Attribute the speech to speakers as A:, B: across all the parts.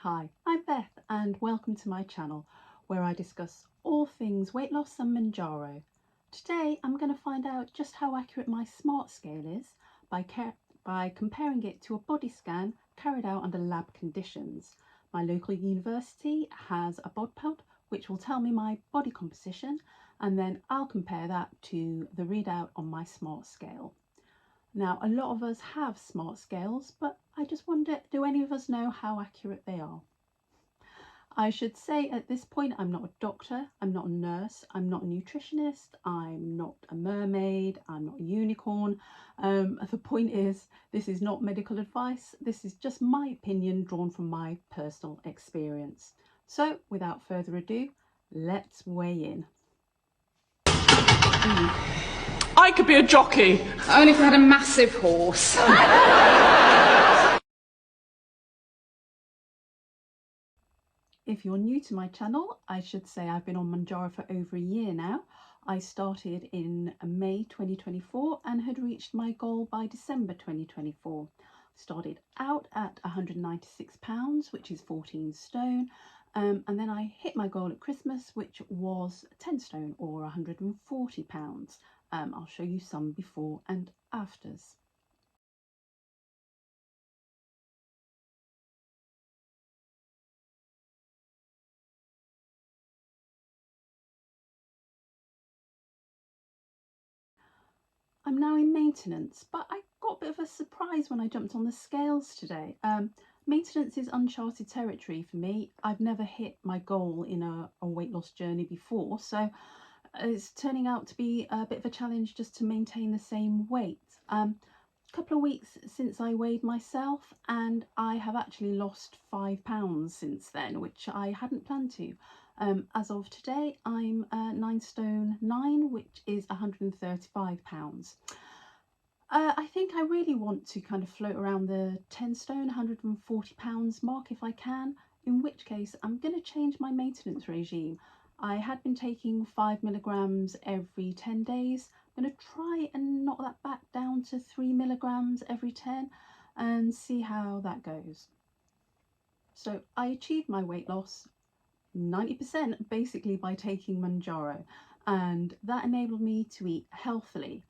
A: Hi, I'm Beth and welcome to my channel where I discuss all things weight loss and Mounjaro. Today I'm going to find out just how accurate my smart scale is by comparing it to a body scan carried out under lab conditions. My local university has a Bod Pod which will tell me my body composition, and then I'll compare that to the readout on my smart scale. Now, a lot of us have smart scales, but I just wonder, do any of us know how accurate they are? I should say at this point, I'm not a doctor, I'm not a nurse, I'm not a nutritionist, I'm not a mermaid, I'm not a unicorn. The point is, this is not medical advice, this is just my opinion drawn from my personal experience. So, without further ado, let's weigh in.
B: I could be a jockey.
C: Only if I had a massive horse.
A: If you're new to my channel, I should say I've been on Mounjaro for over a year now. I started in May 2024 and had reached my goal by December 2024. Started out at 196 pounds, which is 14 stone. And then I hit my goal at Christmas, which was 10 stone or 140 pounds. I'll show you some before and afters. I'm now in maintenance, but I got a bit of a surprise when I jumped on the scales today. Maintenance is uncharted territory for me. I've never hit my goal in a weight loss journey before, so it's turning out to be a bit of a challenge just to maintain the same weight. A couple of weeks since I weighed myself, and I have actually lost 5 pounds since then, which I hadn't planned to. As of today, I'm 9 stone 9, which is 135 pounds. I think I really want to kind of float around the 10 stone 140 pounds mark if I can, in which case I'm going to change my maintenance regime. I had been taking 5 milligrams every 10 days. I'm going to try and knock that back down to 3 milligrams every 10 and see how that goes. So I achieved my weight loss 90% basically by taking Mounjaro, and that enabled me to eat healthily.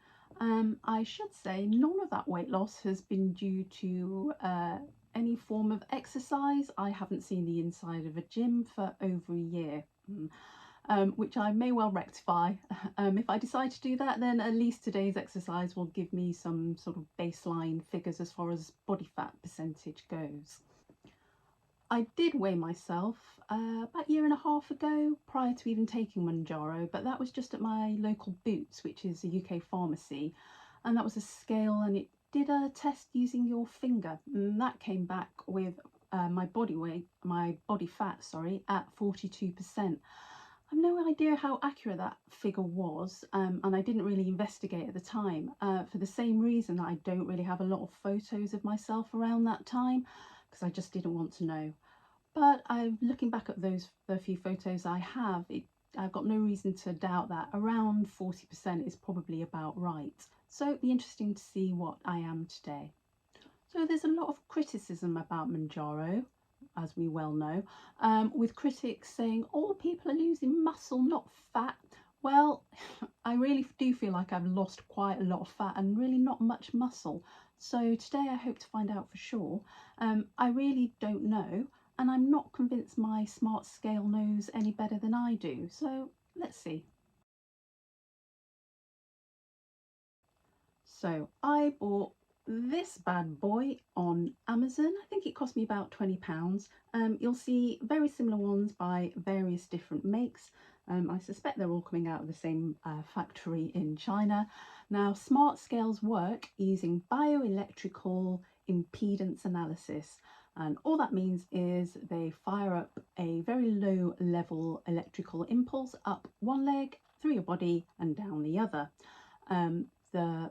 A: I should say none of that weight loss has been due to any form of exercise. I haven't seen the inside of a gym for over a year. Which I may well rectify. If I decide to do that, then at least today's exercise will give me some sort of baseline figures as far as body fat percentage goes. I did weigh myself about a year and a half ago prior to even taking Mounjaro, but that was just at my local Boots, which is a UK pharmacy, and that was a scale, and it did a test using your finger, and that came back with my body weight, my body fat, sorry, at 42%. I've no idea how accurate that figure was, and I didn't really investigate at the time, for the same reason that I don't really have a lot of photos of myself around that time, because I just didn't want to know. But looking back at the few photos I have, I've got no reason to doubt that around 40% is probably about right. So it'd be interesting to see what I am today. So there's a lot of criticism about Mounjaro, as we well know, with critics saying, oh, people are losing muscle, not fat. Well, I really do feel like I've lost quite a lot of fat and really not much muscle. So today I hope to find out for sure. I really don't know, and I'm not convinced my smart scale knows any better than I do. So let's see. So I bought this bad boy on Amazon. I think it cost me about £20. You'll see very similar ones by various different makes. I suspect they're all coming out of the same factory in China. Now, smart scales work using bioelectrical impedance analysis, and all that means is they fire up a very low level electrical impulse up one leg, through your body and down the other. The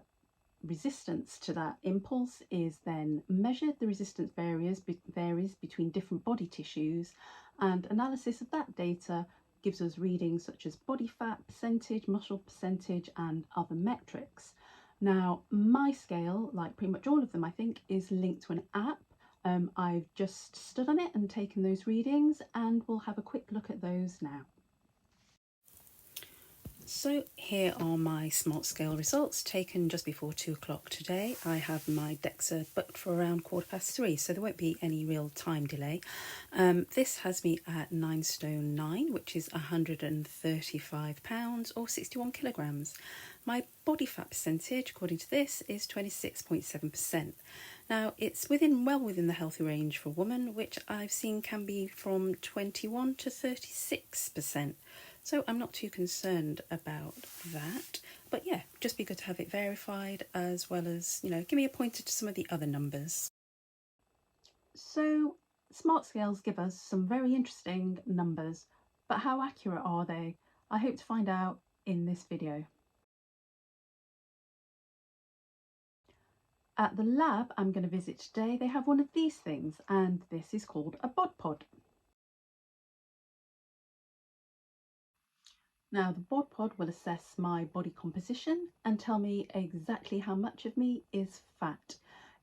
A: resistance to that impulse is then measured. The resistance varies between different body tissues, and analysis of that data gives us readings such as body fat percentage, muscle percentage, and other metrics. Now, my scale, like pretty much all of them, I think, is linked to an app. I've just stood on it and taken those readings, and we'll have a quick look at those now. So here are my smart scale results taken just before 2 o'clock today. I have my DEXA booked for around 3:15, so there won't be any real time delay. This has me at 9 stone 9, which is 135 pounds or 61 kilograms. My body fat percentage, according to this, is 26.7%. Now, it's well within the healthy range for a woman, which I've seen can be from 21 to 36%. So I'm not too concerned about that. But yeah, just be good to have it verified, as well as, give me a pointer to some of the other numbers. So smart scales give us some very interesting numbers, but how accurate are they? I hope to find out in this video. At the lab I'm going to visit today, they have one of these things, and this is called a Bod Pod. Now the Bod Pod will assess my body composition and tell me exactly how much of me is fat.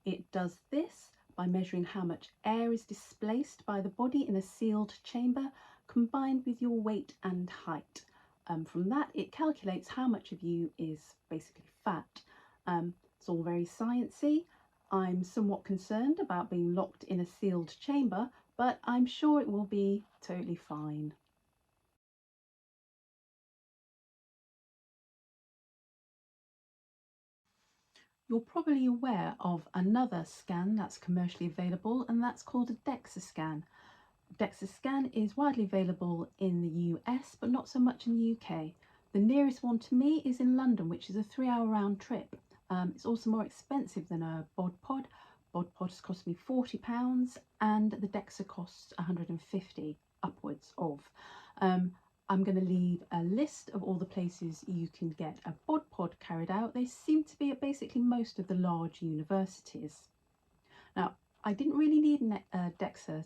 A: It does this by measuring how much air is displaced by the body in a sealed chamber, combined with your weight and height. From that it calculates how much of you is basically fat. It's all very sciencey. I'm somewhat concerned about being locked in a sealed chamber, but I'm sure it will be totally fine. You're probably aware of another scan that's commercially available, and that's called a DEXA scan. DEXA scan is widely available in the US, but not so much in the UK. The nearest one to me is in London, which is a 3-hour round trip. It's also more expensive than a Bod Pod. Bod Pods cost me £40 and the DEXA costs 150 upwards of. I'm going to leave a list of all the places you can get a Bod Pod carried out. They seem to be at basically most of the large universities. Now, I didn't really need a DEXA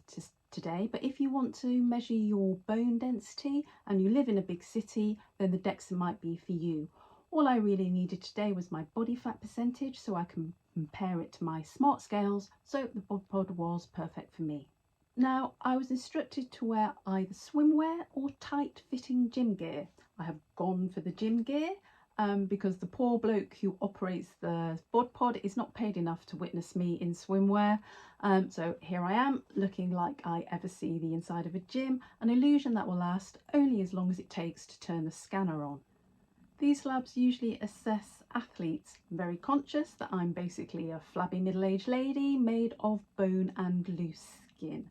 A: today, but if you want to measure your bone density and you live in a big city, then the DEXA might be for you. All I really needed today was my body fat percentage so I can compare it to my smart scales, so the Bod Pod was perfect for me. Now, I was instructed to wear either swimwear or tight-fitting gym gear. I have gone for the gym gear because the poor bloke who operates the Bod Pod is not paid enough to witness me in swimwear. So here I am, looking like I ever see the inside of a gym, an illusion that will last only as long as it takes to turn the scanner on. These labs usually assess athletes. I'm very conscious that I'm basically a flabby middle-aged lady made of bone and loose skin.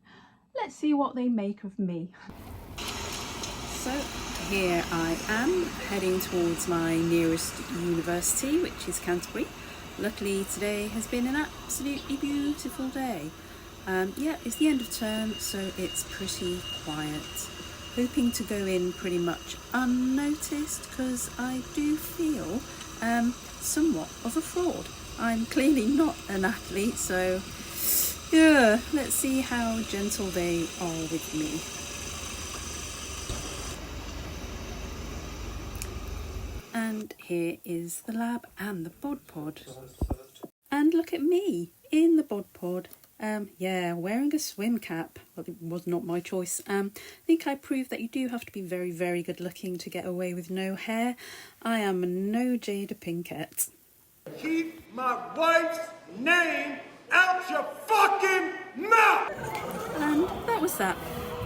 A: Let's see what they make of me. So here I am heading towards my nearest university, which is Canterbury. Luckily today has been an absolutely beautiful day. Yeah, it's the end of term, so it's pretty quiet. Hoping to go in pretty much unnoticed, because I do feel somewhat of a fraud. I'm clearly not an athlete, so yeah, let's see how gentle they are with me. And here is the lab and the Bod Pod. And look at me in the Bod Pod. Yeah, wearing a swim cap. Well, it was not my choice. I think I proved that you do have to be very, very good looking to get away with no hair. I am no Jada Pinkett.
D: Keep my wife's name out your fucking mouth!
A: And that was that.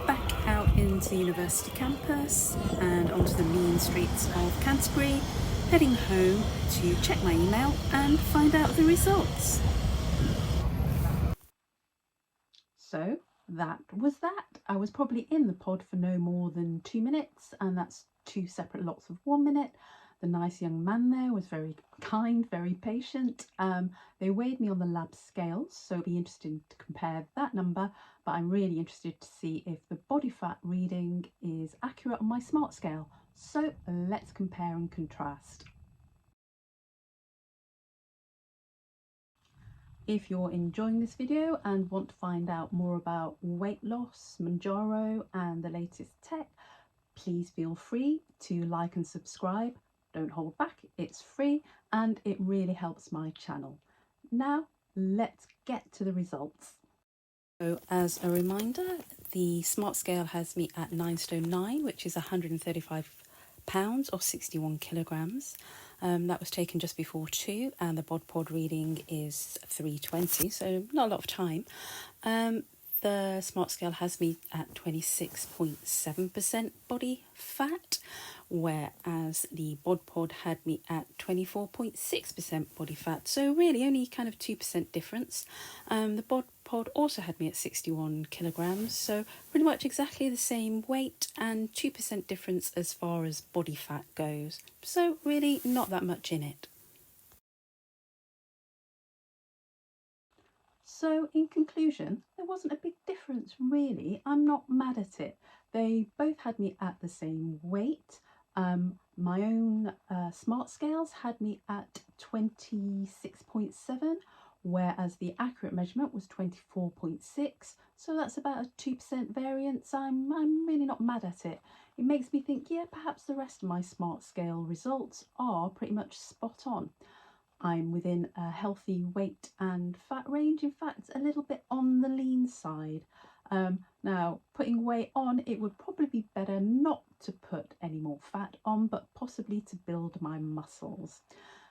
A: Back out into the university campus and onto the mean streets of Canterbury, heading home to check my email and find out the results. So that was that. I was probably in the pod for no more than 2 minutes, and that's 2 separate lots of 1 minute. The nice young man there was very kind, very patient. They weighed me on the lab scales, so it'd be interesting to compare that number, but I'm really interested to see if the body fat reading is accurate on my smart scale. So let's compare and contrast. If you're enjoying this video and want to find out more about weight loss, Mounjaro and the latest tech, please feel free to like and subscribe. Don't hold back, it's free and it really helps my channel. Now let's get to the results. So as a reminder, the smart scale has me at 9 stone 9, which is 135 pounds or 61 kilograms. That was taken just before 2, and the Bod Pod reading is 320, so not a lot of time. The smart scale has me at 26.7% body fat, whereas the Bod Pod had me at 24.6% body fat, so really only kind of 2% difference. The Bod Pod also had me at 61 kilograms, so pretty much exactly the same weight and 2% difference as far as body fat goes, so really not that much in it. So in conclusion, there wasn't a big difference really. I'm not mad at it. They both had me at the same weight. My own smart scales had me at 26.7, whereas the accurate measurement was 24.6. So that's about a 2% variance. I'm really not mad at it. It makes me think, yeah, perhaps the rest of my smart scale results are pretty much spot on. I'm within a healthy weight and fat range, in fact a little bit on the lean side. Now putting weight on, it would probably be better not to put any more fat on, but possibly to build my muscles.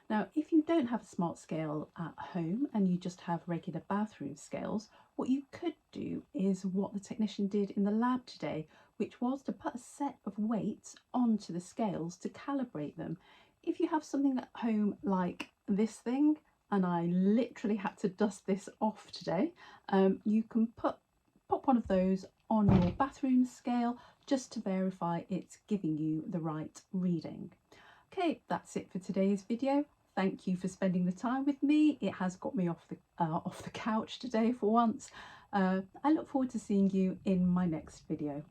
A: Now if you don't have a smart scale at home and you just have regular bathroom scales, what you could do is what the technician did in the lab today, which was to put a set of weights onto the scales to calibrate them. If you have something at home like this thing, and I literally had to dust this off today, you can pop one of those on your bathroom scale just to verify it's giving you the right reading. Okay, that's it for today's video. Thank you for spending the time with me. It has got me off the couch today for once. I look forward to seeing you in my next video.